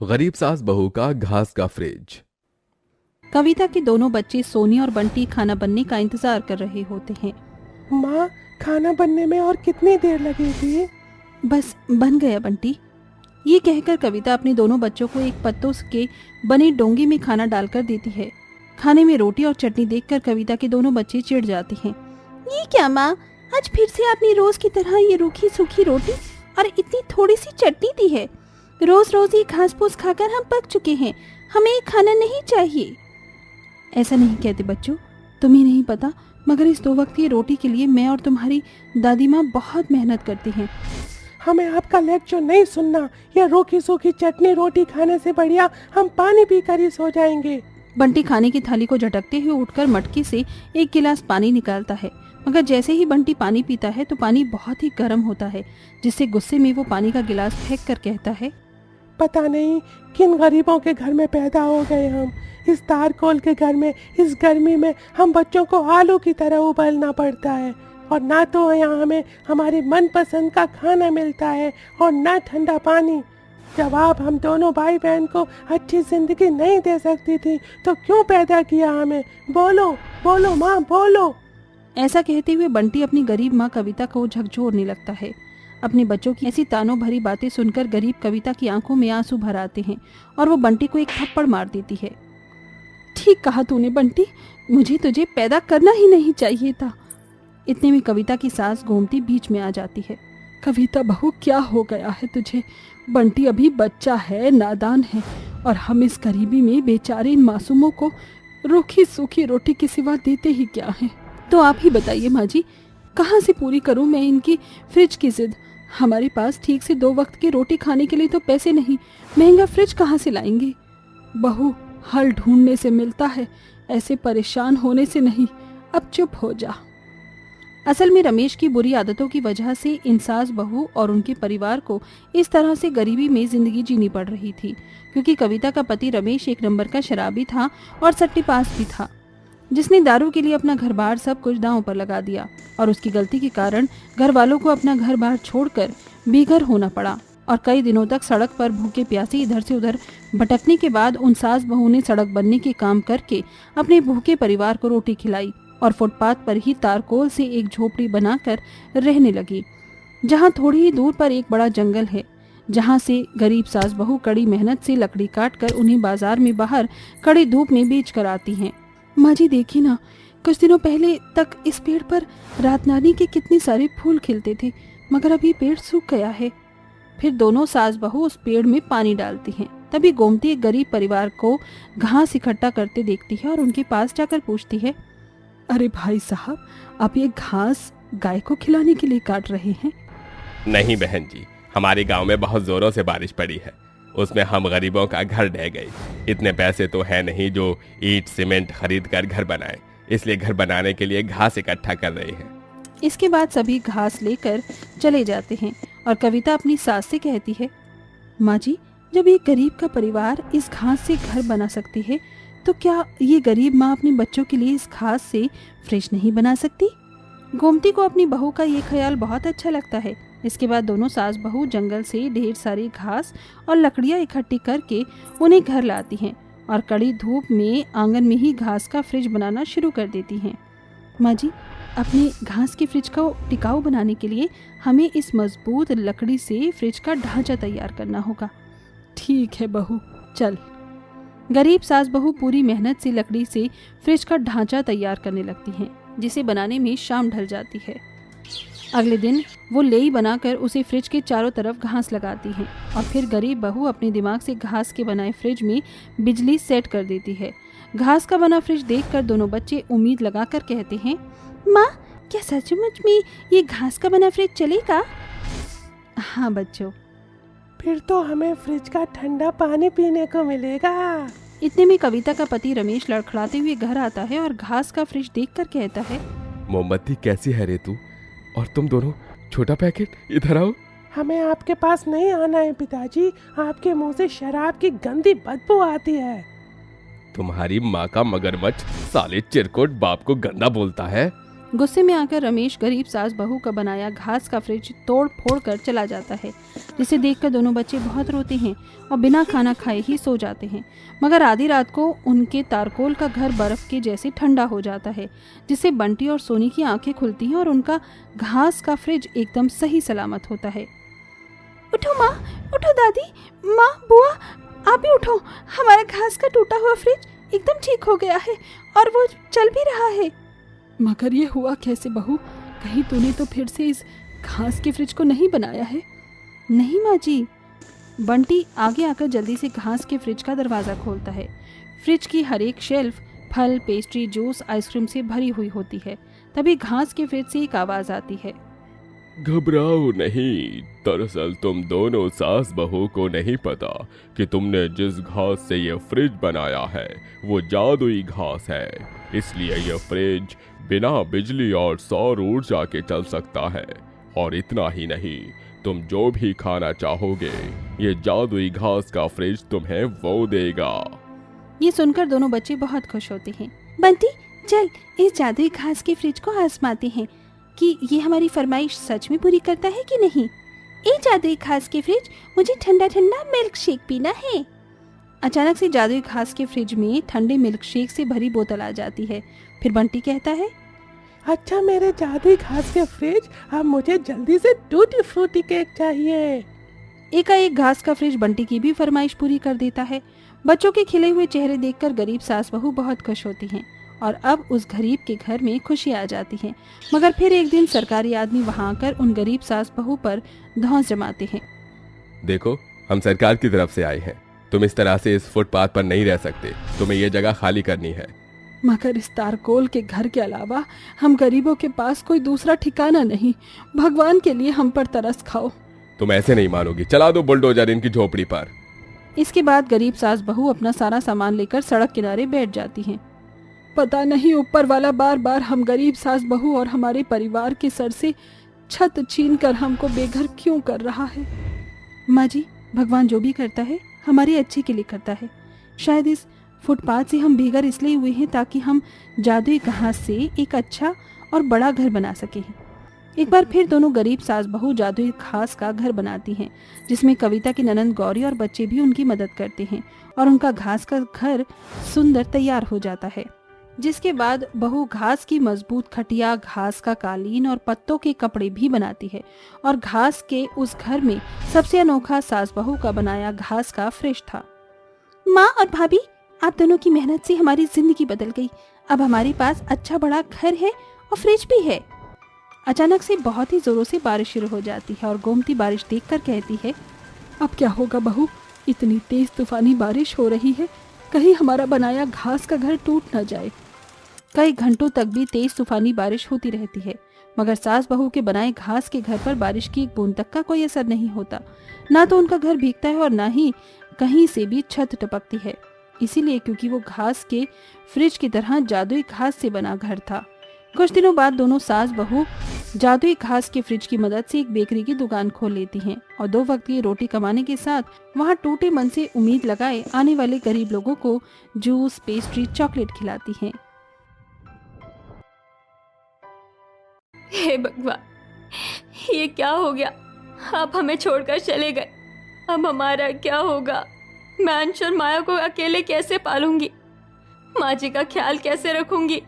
गरीब सास बहू का घास का फ्रिज। कविता के दोनों बच्चे सोनी और बंटी खाना बनने का इंतजार कर रहे होते हैं। माँ, खाना बनने में और कितनी देर लगेगी? बस बन गया बंटी। ये कहकर कविता अपने दोनों बच्चों को एक पत्तों के बने डोंगे में खाना डालकर देती है। खाने में रोटी और चटनी देखकर कविता के दोनों बच्चे चिढ़ जाते हैं। ये क्या माँ, आज फिर से आपने रोज की तरह ये रूखी सूखी रोटी और इतनी थोड़ी सी चटनी दी है। रोज रोज ये घास फूस खाकर हम पक चुके हैं, हमें ये खाना नहीं चाहिए। ऐसा नहीं कहते बच्चों, तुम्हें नहीं पता, मगर इस 2 वक्त की रोटी के लिए मैं और तुम्हारी दादी माँ बहुत मेहनत करती हैं। हमें आपका लेक्चर नहीं सुनना। यह रूखी सूखी चटनी रोटी खाने से बढ़िया हम पानी पीकर ही सो जाएंगे। बंटी खाने की थाली को झटकते हुए उठकर मटके से 1 गिलास पानी निकालता है, मगर जैसे ही बंटी पानी पीता है तो पानी बहुत ही गर्म होता है, जिससे गुस्से में वो पानी का गिलास फेंक कर कहता है, पता नहीं किन गरीबों के घर में पैदा हो गए हम। इस तारकोल के घर में इस गर्मी में हम बच्चों को आलू की तरह उबलना पड़ता है, और ना तो यहाँ हमें हमारी मनपसंद का खाना मिलता है और ना ठंडा पानी। जब आप हम दोनों भाई बहन को अच्छी जिंदगी नहीं दे सकती थी तो क्यों पैदा किया हमें? बोलो बोलो माँ, बोलो। ऐसा कहते हुए बंटी अपनी गरीब माँ कविता को झकझोरने लगता है। अपने बच्चों की ऐसी तानों भरी बातें सुनकर गरीब कविता की आंखों में आंसू भर आते हैं और वो बंटी को एक थप्पड़ मार देती है। ठीक कहा तूने बंटी, मुझे तुझे पैदा करना ही नहीं चाहिए था। इतने में कविता की सास गोमती बीच में आ जाती है। कविता बहू, क्या हो गया है तुझे? बंटी अभी बच्चा है, नादान है, और हम इस गरीबी में बेचारे इन मासूमों को रूखी सूखी रोटी के सिवा देते ही क्या है? तो आप ही बताइए माँ जी, कहाँ से पूरी करूँ मैं इनकी फ्रिज की जिद? हमारे पास ठीक से 2 वक्त की रोटी खाने के लिए तो पैसे नहीं, महंगा फ्रिज कहाँ से लाएंगे? बहू, हल ढूंढने से मिलता है, ऐसे परेशान होने से नहीं। अब चुप हो जा। असल में रमेश की बुरी आदतों की वजह से इन सास बहू और उनके परिवार को इस तरह से गरीबी में जिंदगी जीनी पड़ रही थी, क्योंकि कविता का पति रमेश 1 नंबर का शराबी था और सट्टेबाज भी था, जिसने दारू के लिए अपना घर बार सब कुछ दांव पर लगा दिया, और उसकी गलती के कारण घर वालों को अपना घर बार छोड़कर बेघर होना पड़ा और कई दिनों तक सड़क पर भूखे प्यासे इधर से उधर भटकने के बाद उन सास बहू ने सड़क बनने के काम करके अपने भूखे परिवार को रोटी खिलाई और फुटपाथ पर ही तारकोल से एक झोपड़ी बनाकर रहने लगी, जहां थोड़ी ही दूर पर एक बड़ा जंगल है, जहां से गरीब सास बहू कड़ी मेहनत से लकड़ी काटकर उन्हें बाजार में बाहर कड़ी धूप में बेच कर आती हैं। माँ जी देखिए ना, कुछ दिनों पहले तक इस पेड़ पर रातनानी के कितने सारे फूल खिलते थे, मगर अब ये पेड़ सूख गया है। फिर दोनों सास बहू उस पेड़ में पानी डालती हैं। तभी गोमती एक गरीब परिवार को घास इकट्ठा करते देखती है और उनके पास जाकर पूछती है, अरे भाई साहब, आप ये घास गाय को खिलाने के लिए काट रहे हैं? नहीं बहन जी, हमारे गांव में बहुत जोरों से बारिश पड़ी है, उसमें हम गरीबों का घर ढह गई। इतने पैसे तो है नहीं जो ईंट सीमेंट खरीद कर घर बनाए, इसलिए घर बनाने के लिए घास इकट्ठा कर रहे हैं। इसके बाद सभी घास लेकर चले जाते हैं और कविता अपनी सास से कहती है, माँ जी, जब एक गरीब का परिवार इस घास से घर बना सकती है तो क्या ये गरीब माँ अपने बच्चों के लिए इस घास से फ्रिज नहीं बना सकती? गोमती को अपनी बहू का ये ख्याल बहुत अच्छा लगता है। इसके बाद दोनों सास बहू जंगल से ढेर सारी घास और लकड़ियाँ इकट्ठी करके उन्हें घर लाती हैं और कड़ी धूप में आंगन में ही घास का फ्रिज बनाना शुरू कर देती हैं। माँ जी, अपने घास के फ्रिज को टिकाऊ बनाने के लिए हमें इस मजबूत लकड़ी से फ्रिज का ढांचा तैयार करना होगा। ठीक है बहू, चल। गरीब सास बहू पूरी मेहनत से लकड़ी से फ्रिज का ढांचा तैयार करने लगती हैं, जिसे बनाने में शाम ढल जाती है। अगले दिन वो लेई बनाकर उसे फ्रिज के चारों तरफ घास लगाती हैं और फिर गरीब बहू अपने दिमाग से घास के बनाए फ्रिज में बिजली सेट कर देती है। घास का बना फ्रिज देखकर दोनों बच्चे उम्मीद लगाकर कहते हैं, माँ, क्या सचमुच में ये घास का बना फ्रिज चलेगा? हाँ बच्चों। फिर तो हमें फ्रिज का ठंडा पानी पीने को मिलेगा। इतने में कविता का पति रमेश लड़खड़ाते हुए घर आता है और घास का फ्रिज देखकर कहता है, मोमबत्ती कैसी है रे तू, और तुम दोनों छोटा पैकेट, इधर आओ। हमें आपके पास नहीं आना है पिताजी, आपके मुंह से शराब की गंदी बदबू आती है। तुम्हारी माँ का मगरमच्छ साले चिरकुट बाप को गंदा बोलता है। गुस्से में आकर रमेश गरीब सास बहू का बनाया घास का फ्रिज तोड़ फोड़ कर चला जाता है, जिसे देखकर दोनों बच्चे बहुत रोते हैं और बिना खाना खाए ही सो जाते हैं। मगर आधी रात को उनके तारकोल का घर बर्फ के जैसे ठंडा हो जाता है, जिससे बंटी और सोनी की आंखें खुलती हैं और उनका घास का फ्रिज एकदम सही सलामत होता है। उठो माँ, उठो दादी, माँ, बुआ, आप भी उठो। हमारा घास का टूटा हुआ फ्रिज एकदम ठीक हो गया है और वो चल भी रहा है। मगर ये हुआ कैसे बहू? कहीं तूने तो फिर से इस घास के फ्रिज को नहीं बनाया है? नहीं माँ जी। बंटी आगे आकर जल्दी से घास के फ्रिज का दरवाज़ा खोलता है। फ्रिज की हर एक शेल्फ फल, पेस्ट्री, जूस, आइसक्रीम से भरी हुई होती है। तभी घास के फ्रिज से एक आवाज़ आती है। घबराओ नहीं, दरअसल तुम दोनों सास बहू को नहीं पता कि तुमने जिस घास से ये फ्रिज बनाया है वो जादुई घास है। इसलिए ये फ्रिज बिना बिजली और सौर ऊर्जा के चल सकता है। और इतना ही नहीं, तुम जो भी खाना चाहोगे ये जादुई घास का फ्रिज तुम्हें वो देगा। ये सुनकर दोनों बच्चे बहुत खुश होते हैं। बंटी, चल इस जादुई घास के फ्रिज को आजमाते हैं कि ये हमारी फरमाइश सच में पूरी करता है कि नहीं। ए जादुई घास के फ्रिज, मुझे ठंडा ठंडा मिल्क शेक पीना है। अचानक से जादुई घास के फ्रिज में ठंडे मिल्क शेक से भरी बोतल आ जाती है। फिर बंटी कहता है, अच्छा मेरे जादुई घास के फ्रिज, अब मुझे जल्दी से टूटी फ्रूटी केक चाहिए। एकाएक घास का फ्रिज बंटी की भी फरमाइश पूरी कर देता है। बच्चों के खिले हुए चेहरे देखकर गरीब सास बहू बहुत खुश होती हैं और अब उस गरीब के घर में खुशी आ जाती है। मगर फिर एक दिन सरकारी आदमी वहां आकर उन गरीब सास बहू पर धौंस जमाते हैं। देखो, हम सरकार की तरफ से आए हैं। तुम इस तरह से इस फुटपाथ पर नहीं रह सकते। तुम्हें ये जगह खाली करनी है। मगर इस तारकोल के घर के अलावा हम गरीबों के पास कोई दूसरा ठिकाना नहीं। भगवान के लिए हम पर तरस खाओ। तुम ऐसे नहीं मानोगी। चला दो बुलडोजर इनकी झोपड़ी पर। इसके बाद गरीब सास बहू अपना सारा सामान लेकर सड़क किनारे बैठ जाती हैं। पता नहीं ऊपर वाला बार बार हम गरीब सास बहू और हमारे परिवार के सर से छत छीन कर हमको बेघर क्यों कर रहा है। माँ जी, भगवान जो भी करता है हमारे अच्छे के लिए करता है। शायद इस फुटपाथ से हम बेघर इसलिए हुए हैं ताकि हम जादुई घास से एक अच्छा और बड़ा घर बना सके। एक बार फिर दोनों गरीब सास बहू जादुई घास का घर बनाती हैं, जिसमें कविता की ननंद गौरी और बच्चे भी उनकी मदद करते हैं और उनका घास का घर सुंदर तैयार हो जाता है। जिसके बाद बहू घास की मजबूत खटिया, घास का कालीन और पत्तों के कपड़े भी बनाती है और घास के उस घर में सबसे अनोखा सास बहू का बनाया घास का फ्रिज था। माँ और भाभी, आप दोनों की मेहनत से हमारी जिंदगी बदल गई। अब हमारे पास अच्छा बड़ा घर है और फ्रिज भी है। अचानक से बहुत ही जोरों से बारिश शुरू हो जाती है और गोमती बारिश देखकर कहती है, अब क्या होगा बहू? इतनी तेज तूफानी बारिश हो रही है, कहीं हमारा बनाया घास का घर टूट न जाए। कई घंटों तक भी तेज तूफानी बारिश होती रहती है, मगर सास बहू के बनाए घास के घर पर बारिश की एक बूंद तक का कोई असर नहीं होता। ना तो उनका घर भीगता है और ना ही कहीं से भी छत टपकती है। इसीलिए क्योंकि वो घास के फ्रिज की तरह जादुई घास से बना घर था। कुछ दिनों बाद दोनों सास बहू जादुई घास के फ्रिज की मदद से एक बेकरी की दुकान खोल लेती हैं और 2 वक्त की रोटी कमाने के साथ वहां टूटे मन से उम्मीद लगाए आने वाले गरीब लोगों को जूस, पेस्ट्री, चॉकलेट खिलाती हैं। हे भगवान, ये क्या हो गया? आप हमें छोड़कर चले गए। अब हमारा क्या होगा? मैं अंश और माया को अकेले कैसे पालूंगी? माँ जी का ख्याल कैसे रखूंगी?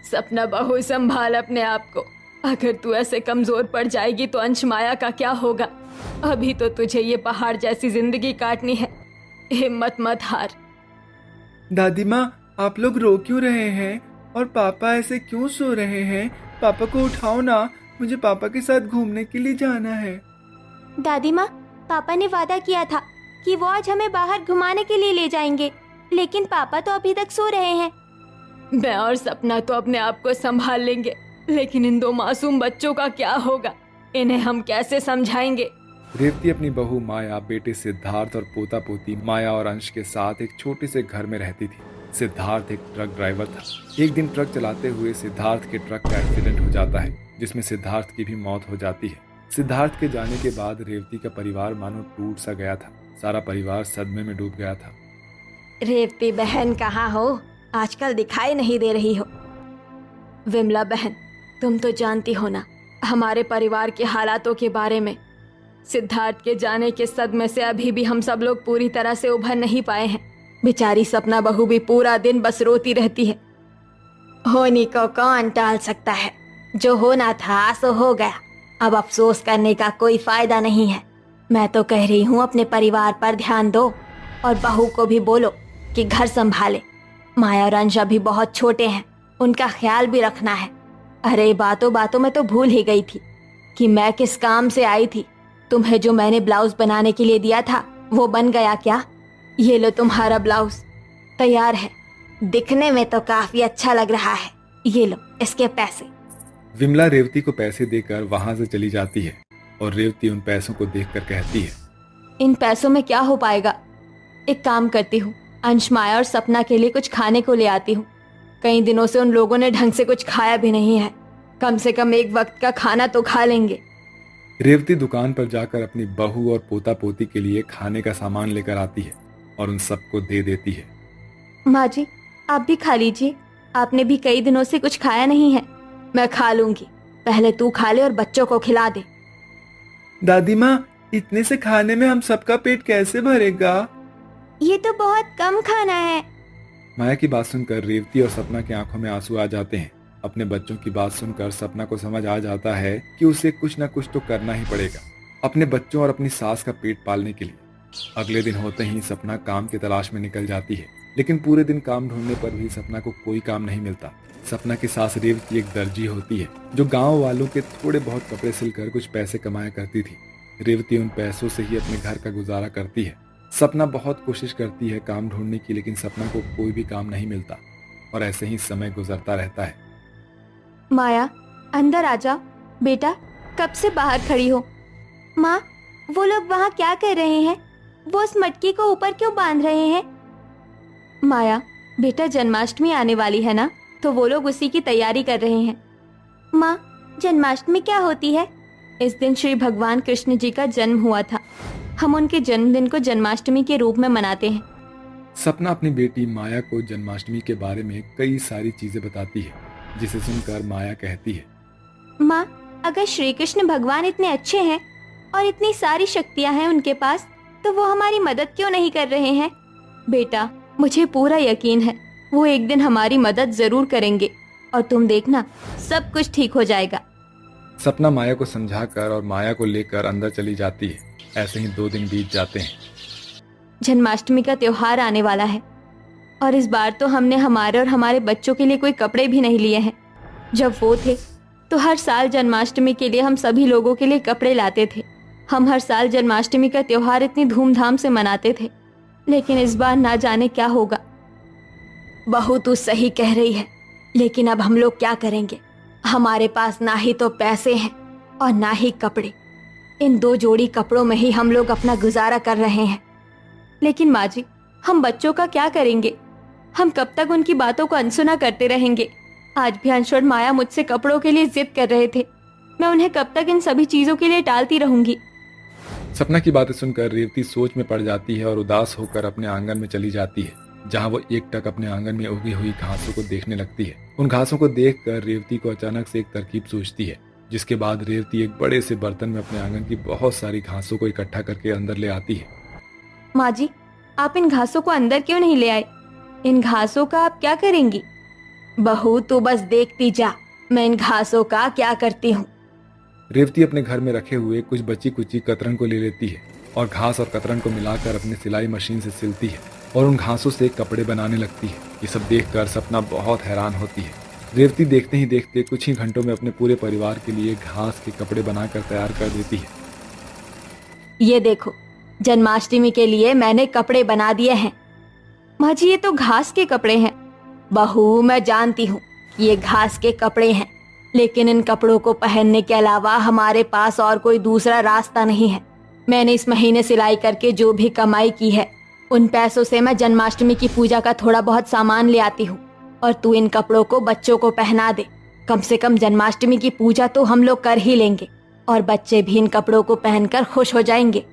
सपना बहू, संभाल अपने आप को। अगर तू ऐसे कमजोर पड़ जाएगी तो अंश, माया का क्या होगा? अभी तो तुझे ये पहाड़ जैसी जिंदगी काटनी है। हिम्मत मत हार। दादी माँ, आप लोग रो क्यों रहे हैं? और पापा ऐसे क्यों सो रहे हैं? पापा को उठाओ ना, मुझे पापा के साथ घूमने के लिए जाना है। दादी माँ, पापा ने वादा किया था कि वो आज हमें बाहर घुमाने के लिए ले जाएंगे, लेकिन पापा तो अभी तक सो रहे हैं। मैं और सपना तो अपने आप को संभाल लेंगे, लेकिन इन 2 मासूम बच्चों का क्या होगा? इन्हें हम कैसे समझाएंगे? रेवती अपनी बहू माया, बेटे सिद्धार्थ और पोता पोती माया और अंश के साथ एक छोटे से घर में रहती थी। सिद्धार्थ एक ट्रक ड्राइवर था। एक दिन ट्रक चलाते हुए सिद्धार्थ के ट्रक का एक्सीडेंट हो जाता है, जिसमें सिद्धार्थ की भी मौत हो जाती है। सिद्धार्थ के जाने के बाद रेवती का परिवार मानो टूट सा गया था। सारा परिवार सदमे में डूब गया था। रेवती बहन कहाँ हो? आजकल दिखाई नहीं दे रही हो। विमला बहन, तुम तो जानती हो ना हमारे परिवार के हालातों के बारे में। सिद्धार्थ के जाने के सदमे से अभी भी हम सब लोग पूरी तरह से उभर नहीं पाए हैं। बेचारी सपना बहू भी पूरा दिन बस रोती रहती है। होने को कौन टाल सकता है, जो होना था सो हो गया। अब अफसोस करने का कोई फायदा नहीं है। मैं तो कह रही हूँ अपने परिवार पर ध्यान दो और बहू को भी बोलो कि घर संभाले। माया और अंश अभी बहुत छोटे हैं, उनका ख्याल भी रखना है। अरे बातों बातों में तो भूल ही गई थी कि मैं किस काम से आई थी। तुम्हें जो मैंने ब्लाउज बनाने के लिए दिया था वो बन गया क्या? ये लो तुम्हारा ब्लाउज तैयार है, दिखने में तो काफी अच्छा लग रहा है। ये लो इसके पैसे। विमला रेवती को पैसे देकर वहां से चली जाती है और रेवती उन पैसों को देखकर कहती है, इन पैसों में क्या हो पाएगा? एक काम करती हूँ, अंश, माया और सपना के लिए कुछ खाने को ले आती हूँ। कई दिनों से उन लोगों ने ढंग से कुछ खाया भी नहीं है। कम से कम एक वक्त का खाना तो खा लेंगे। रेवती दुकान पर जाकर अपनी बहू और पोता पोती के लिए खाने का सामान लेकर आती है और उन सबको दे देती है। माँ जी, आप भी खा लीजिए, आपने भी कई दिनों से कुछ खाया नहीं है। मैं खा लूंगी, पहले तू खा ले और बच्चों को खिला दे। दादी माँ, इतने से खाने में हम सबका पेट कैसे भरेगा? ये तो बहुत कम खाना है। माया की बात सुनकर रेवती और सपना की आंखों में आंसू आ जाते हैं। अपने बच्चों की बात सुनकर सपना को समझ आ जाता है कि उसे कुछ न कुछ तो करना ही पड़ेगा अपने बच्चों और अपनी सास का पेट पालने के लिए। अगले दिन होते ही सपना काम की तलाश में निकल जाती है, लेकिन पूरे दिन काम ढूंढने पर भी सपना को कोई काम नहीं मिलता। सपना की सास रेवती एक दर्जी होती है जो गांव वालों के थोड़े बहुत कपड़े सिलकर कुछ पैसे कमाया करती थी। रेवती उन पैसों से ही अपने घर का गुजारा करती है। सपना बहुत कोशिश करती है काम ढूंढने की, लेकिन सपना को कोई भी काम नहीं मिलता और ऐसे ही समय गुजरता रहता है। माया, अंदर आ जा बेटा, कब से बाहर खड़ी हो? माँ, वो लोग वहाँ क्या कर रहे हैं? वो उस मटकी को ऊपर क्यों बांध रहे हैं? माया बेटा, जन्माष्टमी आने वाली है ना, तो वो लोग उसी की तैयारी कर रहे हैं। माँ, जन्माष्टमी क्या होती है? इस दिन श्री भगवान कृष्ण जी का जन्म हुआ था। हम उनके जन्मदिन को जन्माष्टमी के रूप में मनाते हैं। सपना अपनी बेटी माया को जन्माष्टमी के बारे में कई सारी चीजें बताती है, जिसे सुनकर माया कहती है, माँ, अगर श्री कृष्ण भगवान इतने अच्छे हैं और इतनी सारी शक्तियाँ हैं उनके पास, तो वो हमारी मदद क्यों नहीं कर रहे हैं? बेटा, मुझे पूरा यकीन है वो एक दिन हमारी मदद जरूर करेंगे और तुम देखना सब कुछ ठीक हो जाएगा। सपना माया को समझाकर और माया को लेकर अंदर चली जाती है। ऐसे ही 2 दिन बीत जाते हैं। जन्माष्टमी का त्योहार आने वाला है और इस बार तो हमने हमारे और हमारे बच्चों के लिए कोई कपड़े भी नहीं लिए हैं। जब वो थे तो हर साल जन्माष्टमी के लिए हम सभी लोगों के लिए कपड़े लाते थे। हम हर साल जन्माष्टमी का त्योहार इतनी धूमधाम से मनाते थे, लेकिन इस बार ना जाने क्या होगा। बहू तू सही कह रही है, लेकिन अब हम लोग क्या करेंगे? हमारे पास ना ही तो पैसे हैं और ना ही कपड़े। इन 2 जोड़ी कपड़ों में ही हम लोग अपना गुजारा कर रहे हैं। लेकिन माँ जी, हम बच्चों का क्या करेंगे? हम कब तक उनकी बातों को अनसुना करते रहेंगे? आज भी अंश और माया मुझसे कपड़ों के लिए जिद कर रहे थे। मैं उन्हें कब तक इन सभी चीजों के लिए टालती रहूंगी? सपना की बातें सुनकर रेवती सोच में पड़ जाती है और उदास होकर अपने आंगन में चली जाती है, जहां वो एकटक अपने आंगन में उगी हुई घासों को देखने लगती है। उन घासों को देखकर रेवती को अचानक से एक तरकीब सूझती है, जिसके बाद रेवती एक बड़े से बर्तन में अपने आंगन की बहुत सारी घासों को इकट्ठा करके अंदर ले आती है। माँ जी, आप इन घासों को अंदर क्यों नहीं ले आए? इन घासों का आप क्या करेंगी? बहू तू बस देखती जा, मैं इन घासों का क्या करती हूँ। रेवती अपने घर में रखे हुए कुछ बची कुची कतरन को ले लेती है और घास और कतरन को मिलाकर अपनी सिलाई मशीन से सिलती है और उन घासों से कपड़े बनाने लगती है। ये सब देखकर सपना बहुत हैरान होती है। रेवती देखते ही देखते कुछ ही घंटों में अपने पूरे परिवार के लिए घास के कपड़े बनाकर तैयार कर देती है। ये देखो, जन्माष्टमी के लिए मैंने कपड़े बना दिए हैं। माँ जी, ये तो घास के कपड़े हैं। बहू मैं जानती हूँ ये घास के कपड़े हैं, लेकिन इन कपड़ों को पहनने के अलावा हमारे पास और कोई दूसरा रास्ता नहीं है। मैंने इस महीने सिलाई करके जो भी कमाई की है, उन पैसों से मैं जन्माष्टमी की पूजा का थोड़ा बहुत सामान ले आती हूँ और तू इन कपड़ों को बच्चों को पहना दे। कम से कम जन्माष्टमी की पूजा तो हम लोग कर ही लेंगे और बच्चे भी इन कपड़ों को पहनकर खुश हो जाएंगे।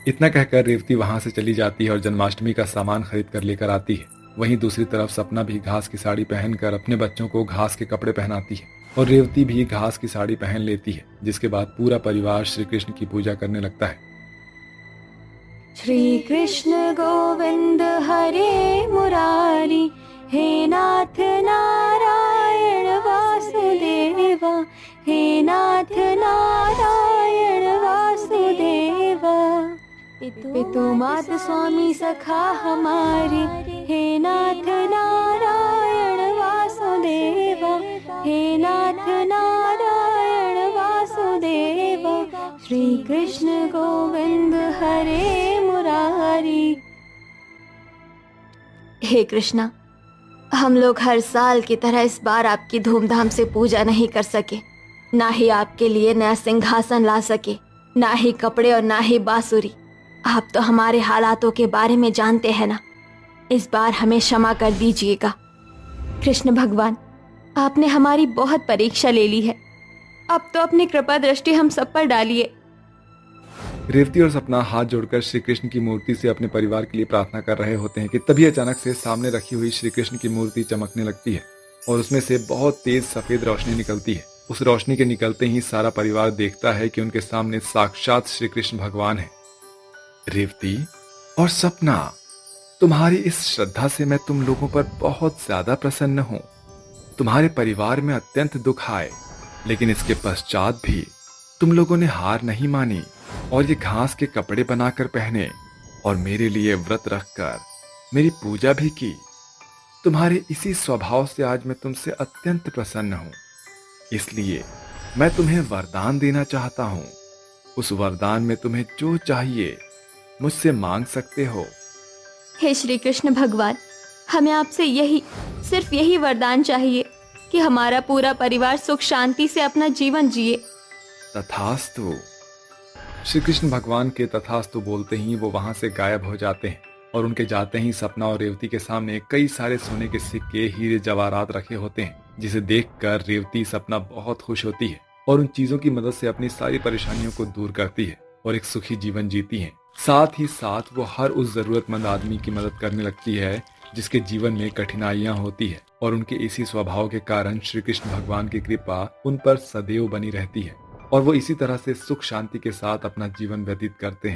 इतना कहकर रेवती वहां से चली जाती है और जन्माष्टमी का सामान खरीद कर लेकर आती है वहीं दूसरी तरफ सपना भी घास की साड़ी पहनकर अपने बच्चों को घास के कपड़े पहनाती है और रेवती भी घास की साड़ी पहन लेती है, जिसके बाद पूरा परिवार श्री कृष्ण की पूजा करने लगता है। श्री कृष्ण गोविंद हरे मुरारी, हे नाथ नारायण वासुदेवा, हे नाथ नारायण वासुदेवा। पितु मात स्वामी सखा हमारे, हे नाथ नारायण वासुदेवा, हे नाथ नारायण वासुदेवा। श्री कृष्ण गोविंद हरे मुरारी। हे कृष्णा, हम लोग हर साल की तरह इस बार आपकी धूमधाम से पूजा नहीं कर सके, ना ही आपके लिए नया सिंहासन ला सके, ना ही कपड़े और ना ही बांसुरी। आप तो हमारे हालातों के बारे में जानते हैं ना, इस बार हमें क्षमा कर दीजिएगा। कृष्ण भगवान, आपने हमारी बहुत परीक्षा ले ली है, अब तो अपनी कृपा दृष्टि हम सब पर डालिए। रेवती और सपना हाथ जोड़कर श्री कृष्ण की मूर्ति से अपने परिवार के लिए प्रार्थना कर रहे होते हैं कि तभी अचानक से सामने रखी हुई श्री कृष्ण की मूर्ति चमकने लगती है और उसमें से बहुत तेज सफेद रोशनी निकलती है। उस रोशनी के निकलते ही सारा परिवार देखता है कि उनके सामने साक्षात श्री कृष्ण भगवान है। रेवती और सपना, तुम्हारी इस श्रद्धा से मैं तुम लोगों पर बहुत ज्यादा प्रसन्न हूँ। तुम्हारे परिवार में अत्यंत दुख आए, लेकिन इसके पश्चात भी तुम लोगों ने हार नहीं मानी और ये घास के कपड़े बनाकर पहने और मेरे लिए व्रत रखकर मेरी पूजा भी की। तुम्हारे इसी स्वभाव से आज मैं तुमसे अत्यंत प्रसन्न हूँ, इसलिए मैं तुम्हें वरदान देना चाहता हूँ। उस वरदान में तुम्हें जो चाहिए मुझसे मांग सकते हो। हे श्री कृष्ण भगवान, हमें आपसे सिर्फ यही वरदान चाहिए कि हमारा पूरा परिवार सुख शांति से अपना जीवन जिए। तथास्तु। श्री कृष्ण भगवान के तथास्तु बोलते ही वो वहां से गायब हो जाते हैं और उनके जाते ही सपना और रेवती के सामने कई सारे सोने के सिक्के, हीरे जवाहरात रखे होते हैं, जिसे देखकर रेवती सपना बहुत खुश होती है और उन चीजों की मदद से अपनी सारी परेशानियों को दूर करती है और एक सुखी जीवन जीती है। साथ ही साथ वो हर उस जरूरतमंद आदमी की मदद करने लगती है जिसके जीवन में कठिनाइयां होती है और उनके इसी स्वभाव के कारण श्री कृष्ण भगवान की कृपा उन पर सदैव बनी रहती है और वो इसी तरह से सुख शांति के साथ अपना जीवन व्यतीत करते हैं।